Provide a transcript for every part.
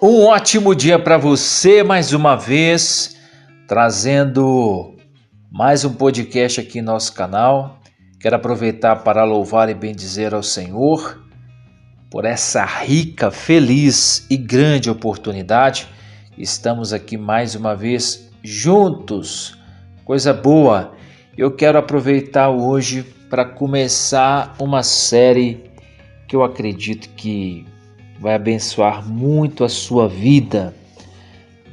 Um ótimo dia para você, mais uma vez, trazendo mais um podcast aqui em nosso canal. Quero aproveitar para louvar e bendizer ao Senhor por essa rica, feliz e grande oportunidade. Estamos aqui mais uma vez juntos, coisa boa. Eu quero aproveitar hoje para começar uma série que eu acredito que vai abençoar muito a sua vida,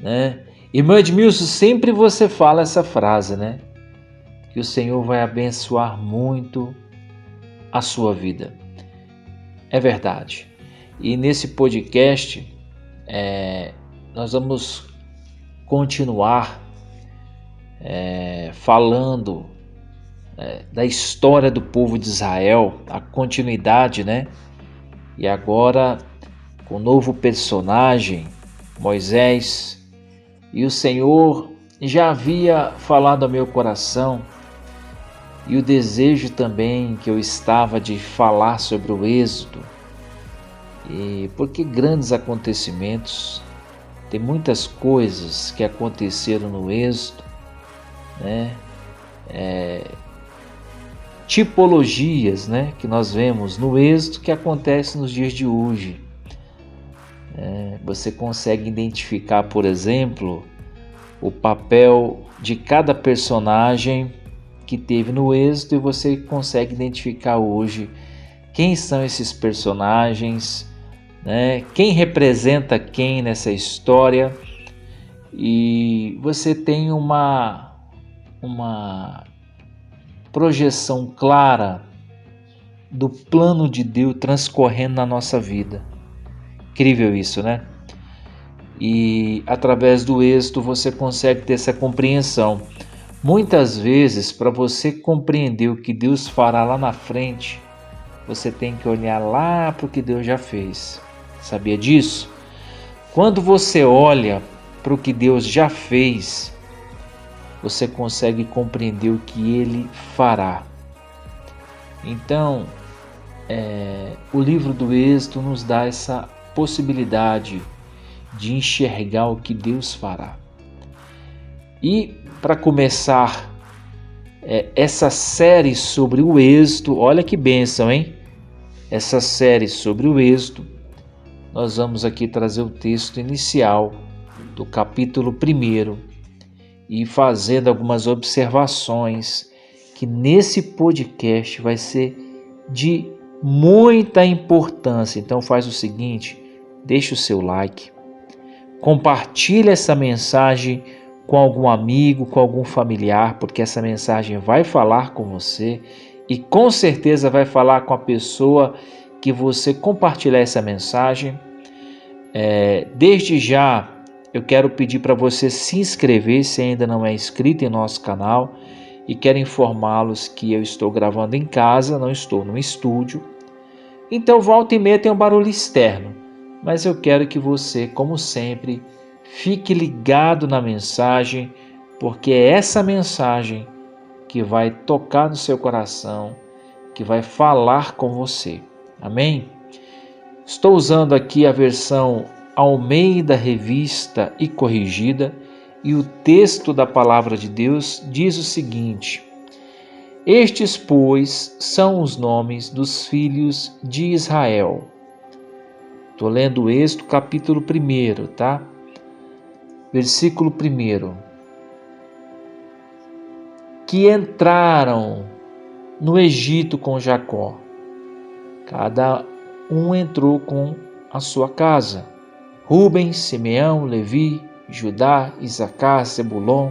né? Irmã Edmilson, sempre você fala essa frase, né? Que o Senhor vai abençoar muito a sua vida. É verdade. E nesse podcast, nós vamos continuar falando da história do povo de Israel, a continuidade, né? E agora com um novo personagem, Moisés, e o Senhor já havia falado ao meu coração e o desejo também que eu estava de falar sobre o Êxodo, e porque grandes acontecimentos, tem muitas coisas que aconteceram no Êxodo, né? Tipologias, né, que nós vemos no Êxodo que acontecem nos dias de hoje. Você consegue identificar, por exemplo, o papel de cada personagem que teve no Êxodo e você consegue identificar hoje quem são esses personagens, né? Quem representa quem nessa história, e você tem uma projeção clara do plano de Deus transcorrendo na nossa vida. Incrível isso, né? E através do Êxodo você consegue ter essa compreensão. Muitas vezes, para você compreender o que Deus fará lá na frente, você tem que olhar lá para o que Deus já fez. Sabia disso? Quando você olha para o que Deus já fez, você consegue compreender o que Ele fará. Então, o livro do Êxodo nos dá essa possibilidade de enxergar o que Deus fará. E para começar essa série sobre o Êxodo, olha que bênção, hein? Essa série sobre o Êxodo, nós vamos aqui trazer o texto inicial do capítulo 1 e fazendo algumas observações que nesse podcast vai ser de muita importância. Então faz o seguinte, deixa o seu like, compartilha essa mensagem com algum amigo, com algum familiar, porque essa mensagem vai falar com você e com certeza vai falar com a pessoa que você compartilhar essa mensagem. Desde já eu quero pedir para você se inscrever se ainda não é inscrito em nosso canal, e quero informá-los que eu estou gravando em casa, não estou no estúdio. Então volta e meia tem um barulho externo, mas eu quero que você, como sempre, fique ligado na mensagem, porque é essa mensagem que vai tocar no seu coração, que vai falar com você. Amém? Estou usando aqui a versão Almeida Revista e Corrigida, e o texto da Palavra de Deus diz o seguinte: estes, pois, são os nomes dos filhos de Israel. Estou lendo o Êxodo capítulo 1, tá? Versículo 1. Que entraram no Egito com Jacó. Cada um entrou com a sua casa. Rúben, Simeão, Levi, Judá, Isacar, Zebulon,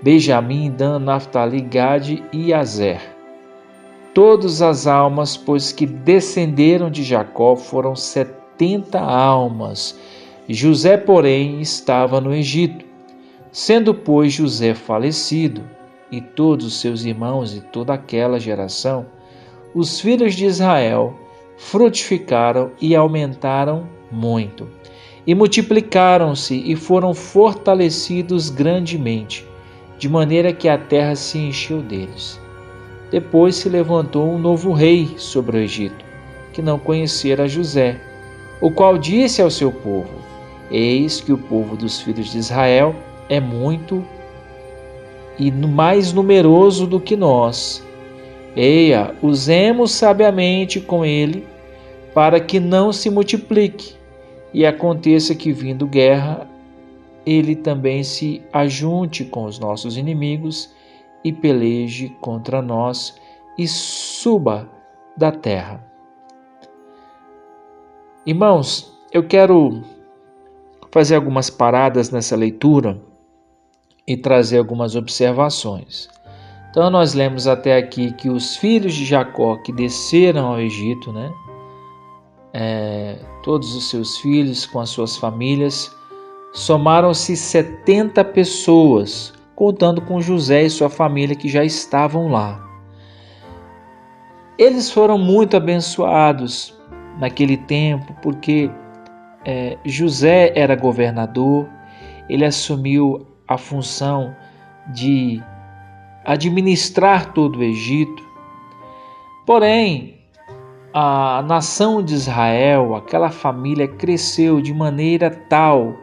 Benjamim, Dan, Naftali, Gade e Azer. Todas as almas, pois, que descenderam de Jacó foram 70 almas. José, porém, estava no Egito. Sendo, pois, José falecido, e todos os seus irmãos e toda aquela geração, os filhos de Israel frutificaram e aumentaram muito, e multiplicaram-se e foram fortalecidos grandemente, de maneira que a terra se encheu deles. Depois se levantou um novo rei sobre o Egito, que não conhecera José, o qual disse ao seu povo: Eis que o povo dos filhos de Israel é muito e mais numeroso do que nós. Eia, usemos sabiamente com ele, para que não se multiplique, e aconteça que, vindo guerra, ele também se ajunte com os nossos inimigos e peleje contra nós e suba da terra. Irmãos, eu quero fazer algumas paradas nessa leitura e trazer algumas observações. Então nós lemos até aqui que os filhos de Jacó que desceram ao Egito, todos os seus filhos com as suas famílias, somaram-se 70 pessoas, contando com José e sua família que já estavam lá. Eles foram muito abençoados naquele tempo, porque José era governador, ele assumiu a função de administrar todo o Egito. Porém, a nação de Israel, aquela família, cresceu de maneira tal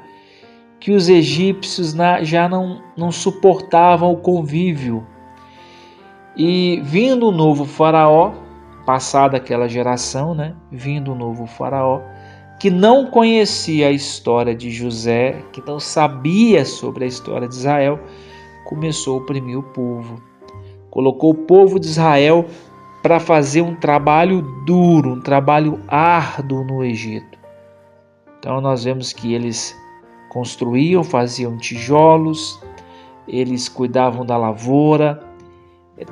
que os egípcios já não suportavam o convívio. E vindo um novo faraó, passada aquela geração, vindo um novo faraó, que não conhecia a história de José, que não sabia sobre a história de Israel, começou a oprimir o povo. Colocou o povo de Israel para fazer um trabalho duro, um trabalho árduo no Egito. Então nós vemos que eles construíam, faziam tijolos, eles cuidavam da lavoura,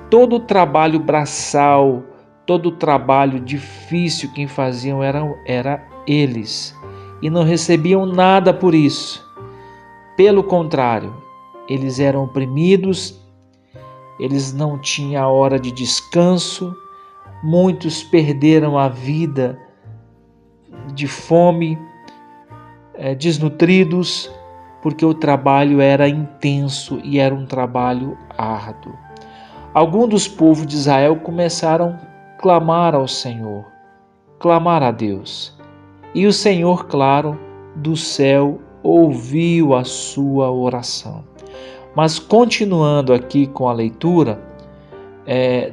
todo o trabalho braçal, todo o trabalho difícil quem faziam era eles, e não recebiam nada por isso. Pelo contrário, eles eram oprimidos, eles não tinham hora de descanso, muitos perderam a vida de fome, desnutridos, porque o trabalho era intenso e era um trabalho árduo. Alguns dos povos de Israel começaram a clamar ao Senhor, clamar a Deus. E o Senhor, claro, do céu ouviu a sua oração. Mas continuando aqui com a leitura,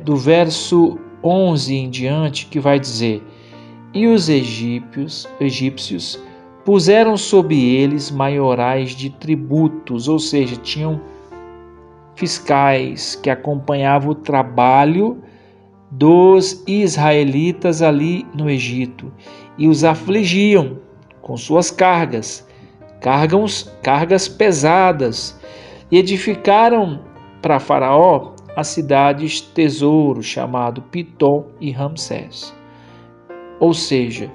do verso 11 em diante, que vai dizer: E os egípcios puseram sobre eles maiorais de tributos, ou seja, tinham fiscais que acompanhavam o trabalho dos israelitas ali no Egito e os afligiam com suas cargas pesadas, e edificaram para Faraó as cidades tesouro chamado Pitom e Ramsés. Ou seja,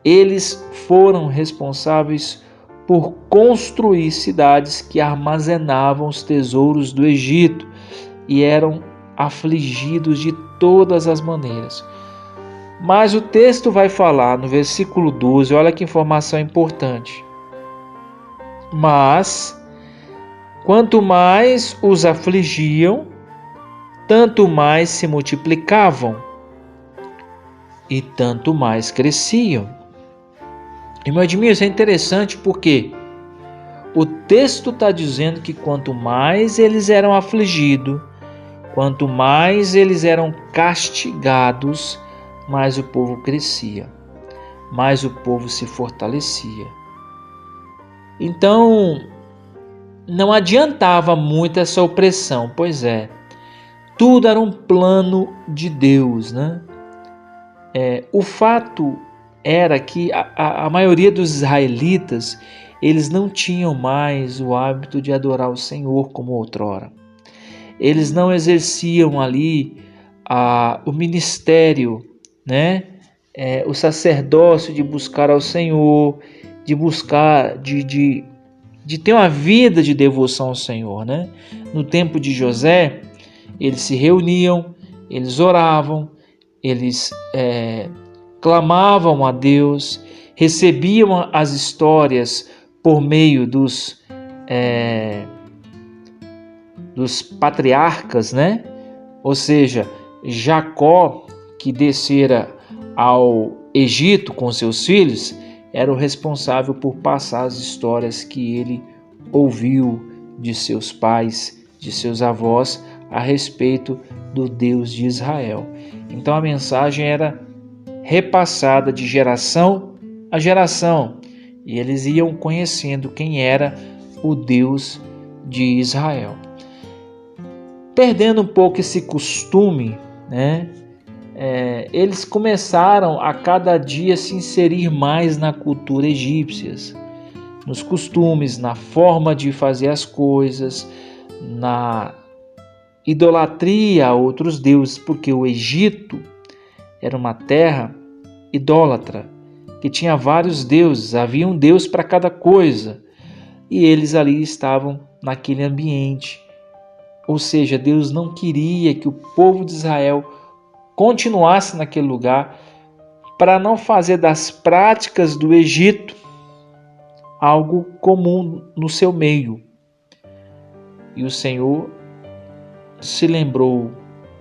eles foram responsáveis por construir cidades que armazenavam os tesouros do Egito e eram afligidos de todas as maneiras. Mas o texto vai falar no versículo 12, olha que informação importante. Mas, quanto mais os afligiam, tanto mais se multiplicavam e tanto mais cresciam. Irmão Edmilson, isso é interessante porque o texto está dizendo que quanto mais eles eram afligidos, quanto mais eles eram castigados, mais o povo crescia, mais o povo se fortalecia. Então, não adiantava muito essa opressão, pois é, tudo era um plano de Deus, O fato era que a maioria dos israelitas, eles não tinham mais o hábito de adorar o Senhor como outrora. Eles não exerciam ali o ministério, o sacerdócio de buscar ao Senhor, de buscar, de ter uma vida de devoção ao Senhor, No tempo de José, eles se reuniam, eles oravam, eles clamavam a Deus, recebiam as histórias por meio dos patriarcas, Ou seja, Jacó, que descera ao Egito com seus filhos, era o responsável por passar as histórias que ele ouviu de seus pais, de seus avós, a respeito do Deus de Israel. Então a mensagem era repassada de geração a geração, e eles iam conhecendo quem era o Deus de Israel. Perdendo um pouco esse costume, né? Eles começaram a cada dia se inserir mais na cultura egípcia, nos costumes, na forma de fazer as coisas, na idolatria a outros deuses, porque o Egito era uma terra idólatra, que tinha vários deuses, havia um deus para cada coisa, e eles ali estavam naquele ambiente. Ou seja, Deus não queria que o povo de Israel continuasse naquele lugar, para não fazer das práticas do Egito algo comum no seu meio. E o Senhor se lembrou,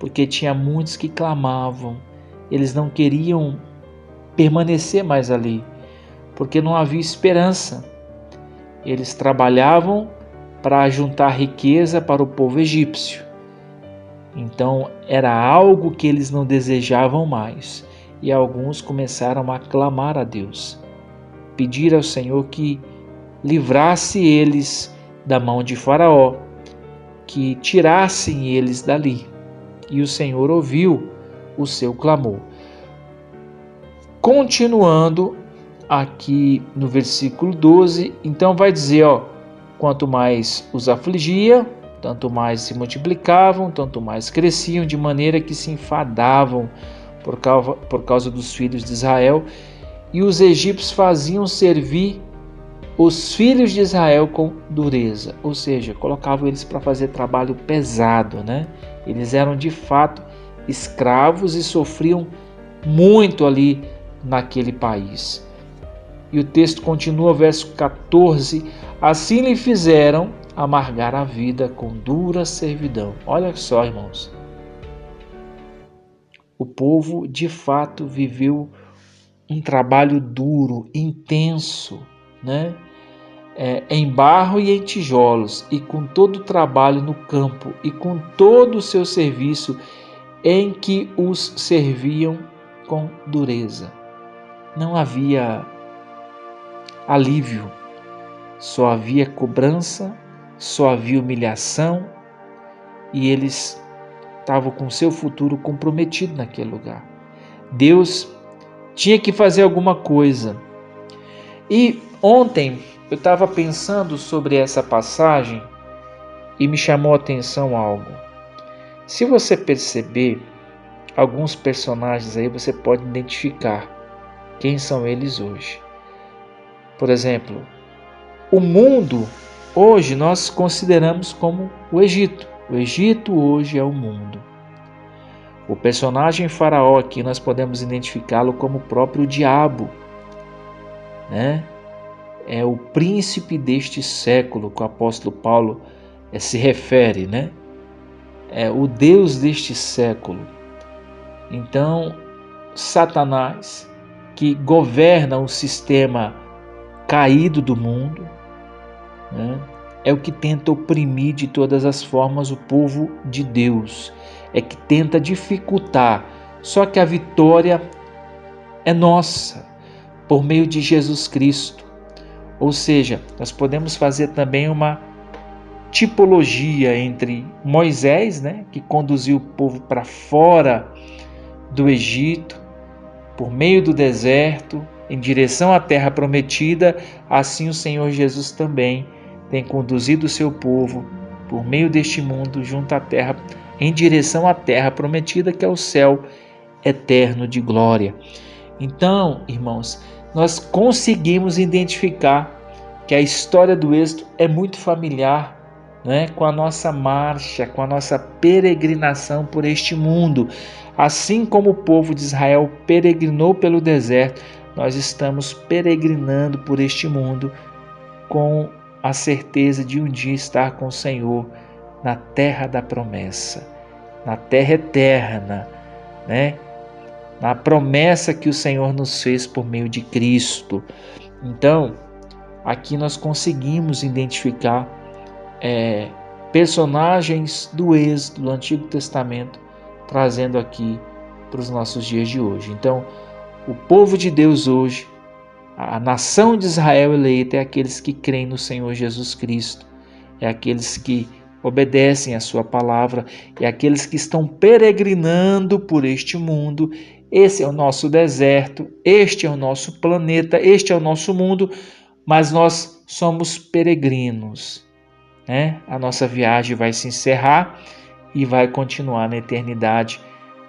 porque tinha muitos que clamavam, eles não queriam permanecer mais ali, porque não havia esperança. Eles trabalhavam para juntar riqueza para o povo egípcio. Então era algo que eles não desejavam mais, e alguns começaram a clamar a Deus, pedir ao Senhor que livrasse eles da mão de Faraó, que tirassem eles dali. E o Senhor ouviu o seu clamor. Continuando aqui no versículo 12, então vai dizer, quanto mais os afligia, tanto mais se multiplicavam, tanto mais cresciam, de maneira que se enfadavam por causa dos filhos de Israel, e os egípcios faziam servir os filhos de Israel com dureza, ou seja, colocavam eles para fazer trabalho pesado, né? Eles eram de fato escravos e sofriam muito ali naquele país. E o texto continua, verso 14, assim lhe fizeram amargar a vida com dura servidão. Olha só, irmãos, o povo de fato viveu um trabalho duro, intenso, né? Em barro e em tijolos, e com todo o trabalho no campo, e com todo o seu serviço, em que os serviam com dureza. Não havia alívio, só havia cobrança, só havia humilhação, e eles estavam com seu futuro comprometido naquele lugar. Deus tinha que fazer alguma coisa. E ontem eu estava pensando sobre essa passagem e me chamou a atenção algo. Se você perceber, alguns personagens aí você pode identificar quem são eles hoje. Por exemplo, o mundo hoje nós consideramos como o Egito. O Egito hoje é o mundo. O personagem Faraó aqui nós podemos identificá-lo como o próprio diabo, né? É o príncipe deste século que o apóstolo Paulo se refere, né? É o Deus deste século. Então, Satanás, que governa o sistema caído do mundo, né? É o que tenta oprimir de todas as formas o povo de Deus, é que tenta dificultar, só que a vitória é nossa, por meio de Jesus Cristo. Ou seja, nós podemos fazer também uma tipologia entre Moisés, né, que conduziu o povo para fora do Egito, por meio do deserto, em direção à terra prometida, assim o Senhor Jesus também tem conduzido o seu povo por meio deste mundo junto à terra, em direção à terra prometida, que é o céu eterno de glória. Então, irmãos, nós conseguimos identificar que a história do Êxodo é muito familiar, né, com a nossa marcha, com a nossa peregrinação por este mundo. Assim como o povo de Israel peregrinou pelo deserto, nós estamos peregrinando por este mundo com a certeza de um dia estar com o Senhor na terra da promessa, na terra eterna, né? Na promessa que o Senhor nos fez por meio de Cristo. Então, aqui nós conseguimos identificar personagens do Êxodo, do Antigo Testamento, trazendo aqui para os nossos dias de hoje. Então, o povo de Deus hoje, a nação de Israel eleita, é aqueles que creem no Senhor Jesus Cristo, é aqueles que obedecem a sua palavra, é aqueles que estão peregrinando por este mundo. Esse é o nosso deserto, este é o nosso planeta, este é o nosso mundo, mas nós somos peregrinos, né? A nossa viagem vai se encerrar e vai continuar na eternidade.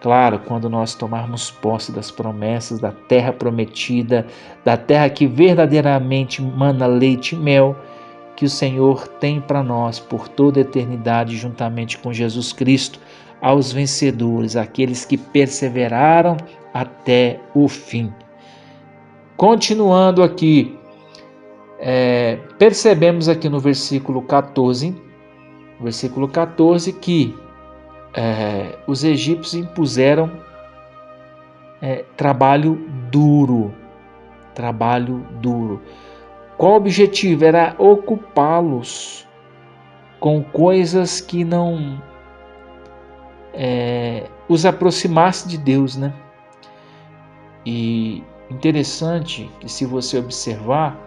Claro, quando nós tomarmos posse das promessas da terra prometida, da terra que verdadeiramente mana leite e mel, que o Senhor tem para nós por toda a eternidade, juntamente com Jesus Cristo, aos vencedores, aqueles que perseveraram até o fim. Continuando aqui, percebemos aqui no versículo 14 que os egípcios impuseram trabalho duro. Qual o objetivo? Era ocupá-los com coisas que não os aproximasse de Deus, né? E interessante que, se você observar,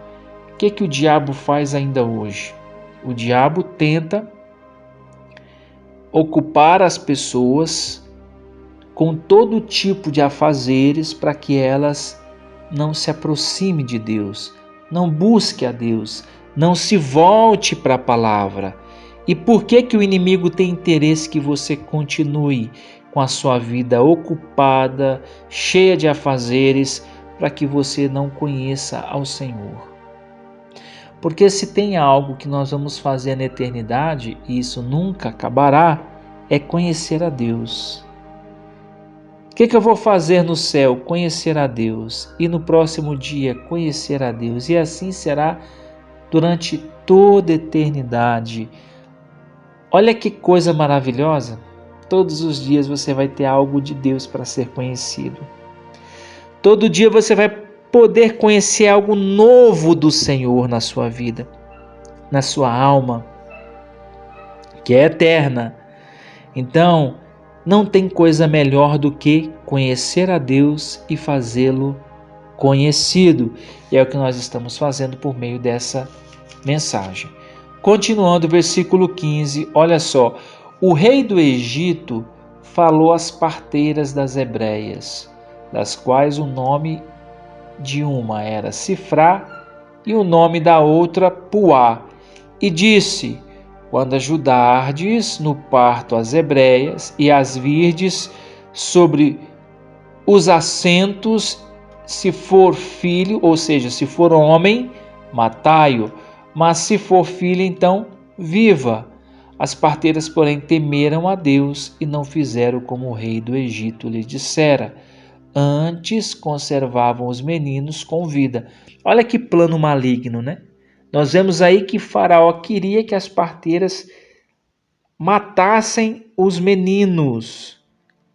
o que o diabo faz ainda hoje? O diabo tenta ocupar as pessoas com todo tipo de afazeres para que elas não se aproximem de Deus, não busque a Deus, não se volte para a palavra. E por que o inimigo tem interesse que você continue com a sua vida ocupada, cheia de afazeres, para que você não conheça ao Senhor? Porque se tem algo que nós vamos fazer na eternidade, e isso nunca acabará, é conhecer a Deus. O que eu vou fazer no céu? Conhecer a Deus. E no próximo dia, conhecer a Deus. E assim será durante toda a eternidade. Olha que coisa maravilhosa. Todos os dias você vai ter algo de Deus para ser conhecido. Todo dia você vai poder conhecer algo novo do Senhor na sua vida, na sua alma, que é eterna. Então, não tem coisa melhor do que conhecer a Deus e fazê-lo conhecido. E é o que nós estamos fazendo por meio dessa mensagem. Continuando, versículo 15, olha só. O rei do Egito falou às parteiras das hebreias, das quais o nome de uma era Sifrá e o nome da outra Puá, e disse: quando ajudardes no parto as hebreias e as virdes sobre os assentos, se for filho, ou seja, se for homem, matai-o, mas se for filha, então viva. As parteiras, porém, temeram a Deus e não fizeram como o rei do Egito lhe dissera. Antes conservavam os meninos com vida. Olha que plano maligno, né? Nós vemos aí que Faraó queria que as parteiras matassem os meninos,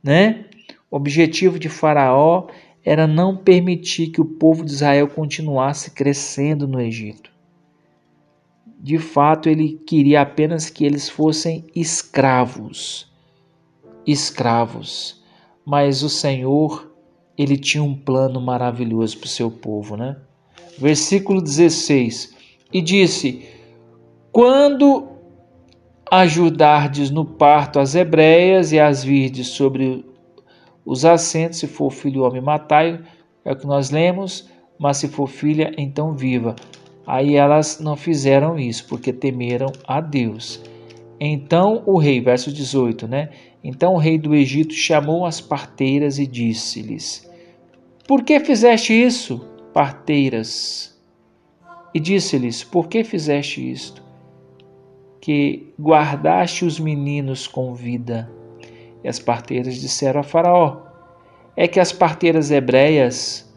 né? O objetivo de Faraó era não permitir que o povo de Israel continuasse crescendo no Egito. De fato, ele queria apenas que eles fossem escravos. Mas o Senhor, ele tinha um plano maravilhoso para o seu povo, né? Versículo 16. E disse: quando ajudardes no parto as hebreias e as virdes sobre os assentos, se for filho homem, matai-o, é o que nós lemos, mas se for filha, então viva. Aí elas não fizeram isso, porque temeram a Deus. Então o rei, verso 18, né? Então o rei do Egito chamou as parteiras e disse-lhes: por que fizeste isso, parteiras? E disse-lhes: por que fizeste isto? Que guardaste os meninos com vida. E as parteiras disseram a Faraó: é que as parteiras hebreias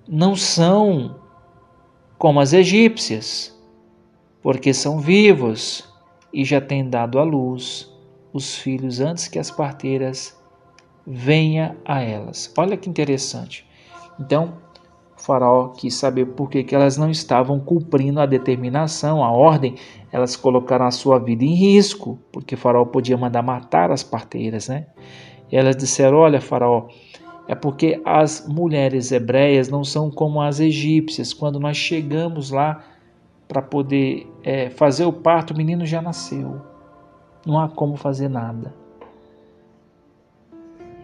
não são como as egípcias, porque são vivos e já têm dado à luz os filhos antes que as parteiras venham a elas. Olha que interessante. Então, Faraó quis saber por que elas não estavam cumprindo a determinação, a ordem. Elas colocaram a sua vida em risco, porque Faraó podia mandar matar as parteiras, né? E elas disseram: olha, Faraó, é porque as mulheres hebreias não são como as egípcias. Quando nós chegamos lá para poder fazer o parto, o menino já nasceu. Não há como fazer nada.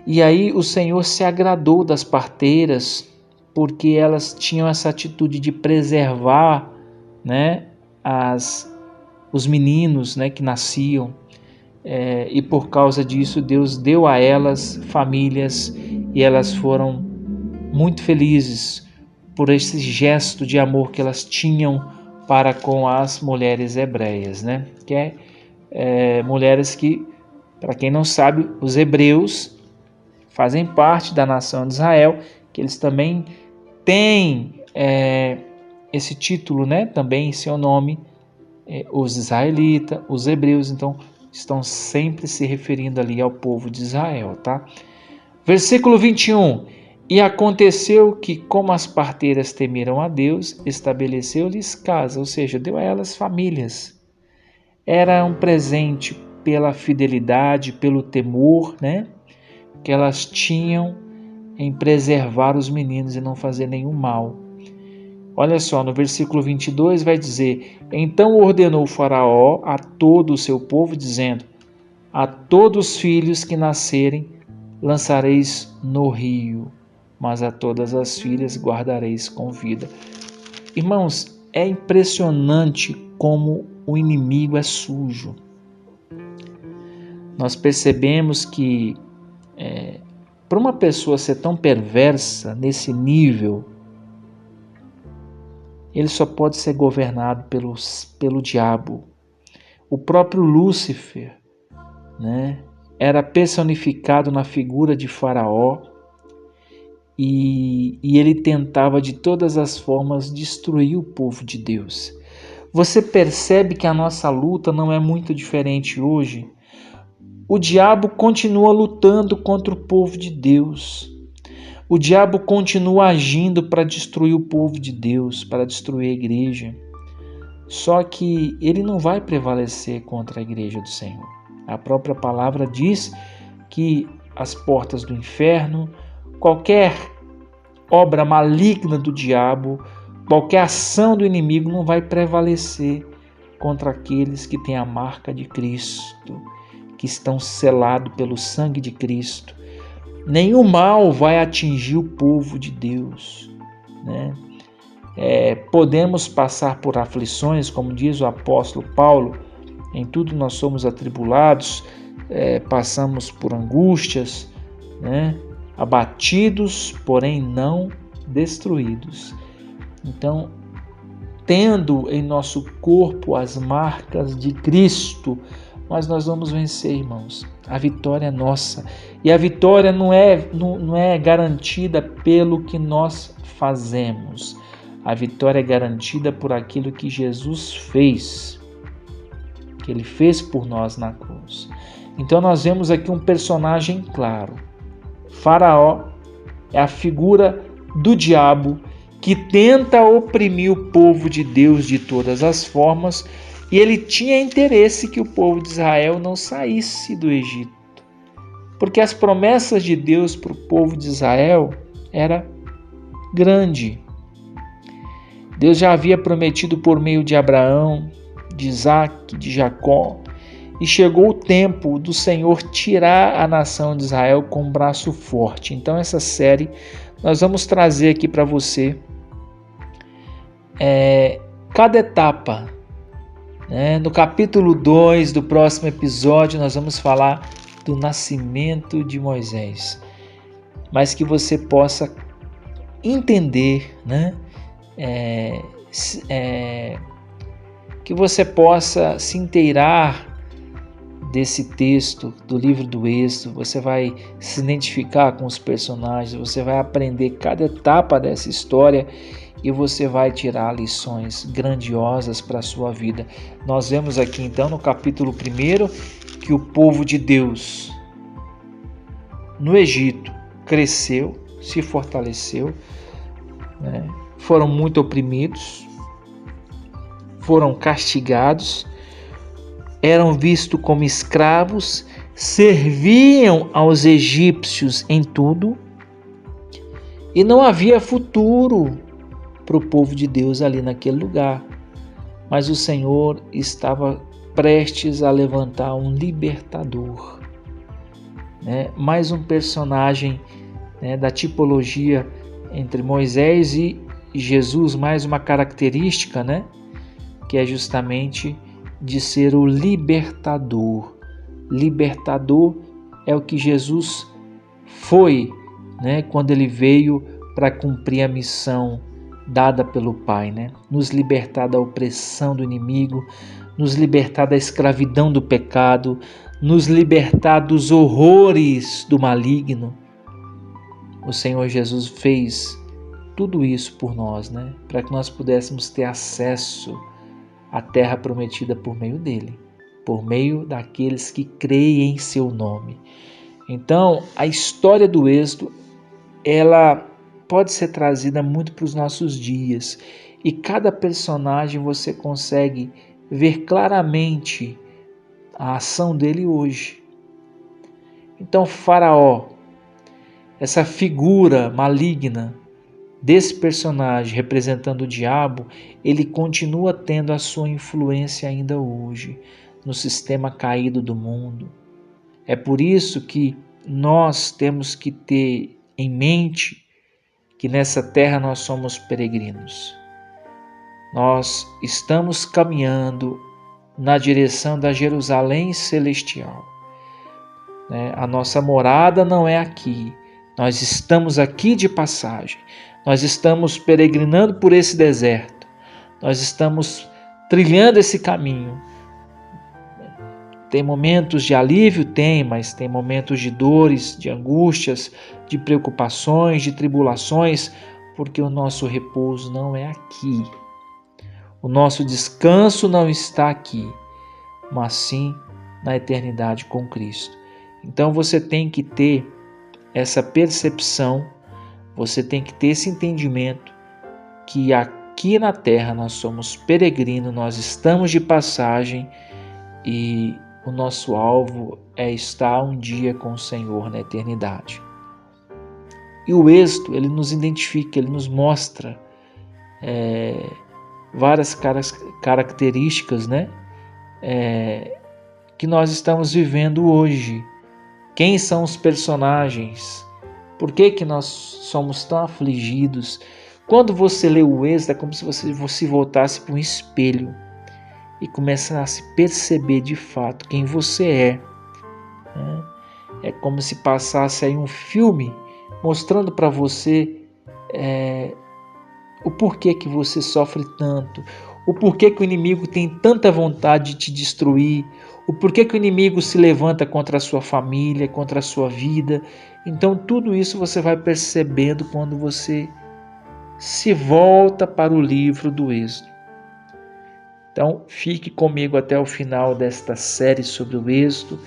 E aí o Senhor se agradou das parteiras, porque elas tinham essa atitude de preservar, né, os meninos, né, que nasciam. E por causa disso Deus deu a elas famílias e elas foram muito felizes por esse gesto de amor que elas tinham para com as mulheres hebreias, né? Que mulheres que, para quem não sabe, os hebreus fazem parte da nação de Israel, que eles também têm esse título, né? Também em seu nome, os israelitas, os hebreus, então estão sempre se referindo ali ao povo de Israel, tá? Versículo 21. E aconteceu que, como as parteiras temeram a Deus, estabeleceu-lhes casa, ou seja, deu a elas famílias. Era um presente pela fidelidade, pelo temor, né, que elas tinham em preservar os meninos e não fazer nenhum mal. Olha só, no versículo 22 vai dizer: então ordenou o Faraó a todo o seu povo, dizendo: a todos os filhos que nascerem lançareis no rio, mas a todas as filhas guardareis com vida. Irmãos, é impressionante como o inimigo é sujo. Nós percebemos que para uma pessoa ser tão perversa nesse nível, ele só pode ser governado pelo diabo. O próprio Lúcifer, né, era personificado na figura de Faraó e ele tentava de todas as formas destruir o povo de Deus. Você percebe que a nossa luta não é muito diferente hoje? O diabo continua lutando contra o povo de Deus. O diabo continua agindo para destruir o povo de Deus, para destruir a igreja. Só que ele não vai prevalecer contra a igreja do Senhor. A própria palavra diz que as portas do inferno, qualquer obra maligna do diabo, qualquer ação do inimigo não vai prevalecer contra aqueles que têm a marca de Cristo, que estão selados pelo sangue de Cristo. Nenhum mal vai atingir o povo de Deus, né? Podemos passar por aflições, como diz o apóstolo Paulo, em tudo nós somos atribulados, passamos por angústias, né? Abatidos, porém não destruídos. Então, tendo em nosso corpo as marcas de Cristo, mas nós vamos vencer, irmãos. A vitória é nossa. E a vitória não é garantida pelo que nós fazemos. A vitória é garantida por aquilo que Jesus fez, que Ele fez por nós na cruz. Então nós vemos aqui um personagem claro. Faraó é a figura do diabo que tenta oprimir o povo de Deus de todas as formas, e ele tinha interesse que o povo de Israel não saísse do Egito, porque as promessas de Deus para o povo de Israel era grande. Deus já havia prometido por meio de Abraão, de Isaac, de Jacó, e chegou o tempo do Senhor tirar a nação de Israel com um braço forte. Então essa série nós vamos trazer aqui para você cada etapa. No capítulo 2 do próximo episódio nós vamos falar do nascimento de Moisés, mas que você possa entender, né? Que você possa se inteirar desse texto do livro do Êxodo. Você vai se identificar com os personagens, você vai aprender cada etapa dessa história e você vai tirar lições grandiosas para a sua vida. Nós vemos aqui então no capítulo 1 que o povo de Deus no Egito cresceu, se fortaleceu. né? Foram muito oprimidos, foram castigados, eram vistos como escravos, serviam aos egípcios em tudo e não havia futuro para o povo de Deus ali naquele lugar. Mas o Senhor estava prestes a levantar um libertador, né? Mais um personagem, né, da tipologia entre Moisés e Jesus, mais uma característica, né, que é justamente de ser o libertador. Libertador é o que Jesus foi, né, quando ele veio para cumprir a missão dada pelo Pai, né? Nos libertar da opressão do inimigo, nos libertar da escravidão do pecado, nos libertar dos horrores do maligno. O Senhor Jesus fez tudo isso por nós, né? Para que nós pudéssemos ter acesso à terra prometida por meio dele, por meio daqueles que creem em seu nome. Então, a história do Êxodo, ela pode ser trazida muito para os nossos dias, e cada personagem você consegue ver claramente a ação dele hoje. Então, Faraó, essa figura maligna desse personagem representando o diabo, ele continua tendo a sua influência ainda hoje no sistema caído do mundo. É por isso que nós temos que ter em mente que nessa terra nós somos peregrinos. Nós estamos caminhando na direção da Jerusalém celestial. A nossa morada não é aqui. Nós estamos aqui de passagem. Nós estamos peregrinando por esse deserto. Nós estamos trilhando esse caminho. Tem momentos de alívio? Tem, mas tem momentos de dores, de angústias, de preocupações, de tribulações, porque o nosso repouso não é aqui. O nosso descanso não está aqui, mas sim na eternidade com Cristo. Então você tem que ter essa percepção, você tem que ter esse entendimento que aqui na terra nós somos peregrinos, nós estamos de passagem e o nosso alvo é estar um dia com o Senhor na eternidade. E o Êxodo, ele nos identifica, ele nos mostra várias características, né, que nós estamos vivendo hoje. Quem são os personagens? Por que nós somos tão afligidos? Quando você lê o Êxodo, é como se você voltasse para um espelho e começar a se perceber de fato quem você é. É como se passasse aí um filme mostrando para você o porquê que você sofre tanto, o porquê que o inimigo tem tanta vontade de te destruir, o porquê que o inimigo se levanta contra a sua família, contra a sua vida. Então tudo isso você vai percebendo quando você se volta para o livro do Êxodo. Então, fique comigo até o final desta série sobre o Êxodo,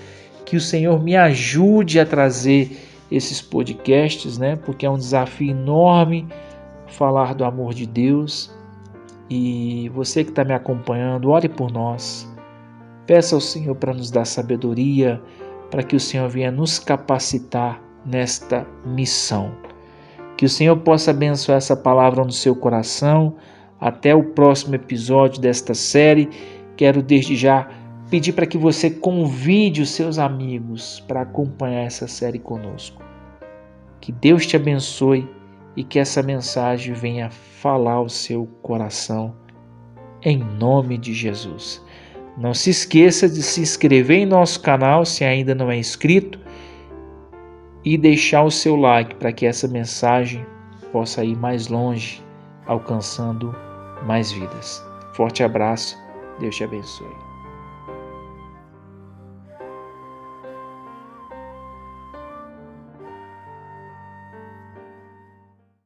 que o Senhor me ajude a trazer esses podcasts, né? Porque é um desafio enorme falar do amor de Deus. E você que está me acompanhando, ore por nós. Peça ao Senhor para nos dar sabedoria, para que o Senhor venha nos capacitar nesta missão. Que o Senhor possa abençoar essa palavra no seu coração. Até o próximo episódio desta série. Quero desde já pedir para que você convide os seus amigos para acompanhar essa série conosco. Que Deus te abençoe e que essa mensagem venha falar ao seu coração, em nome de Jesus. Não se esqueça de se inscrever em nosso canal se ainda não é inscrito e deixar o seu like para que essa mensagem possa ir mais longe, alcançando mais vidas. Forte abraço, Deus te abençoe.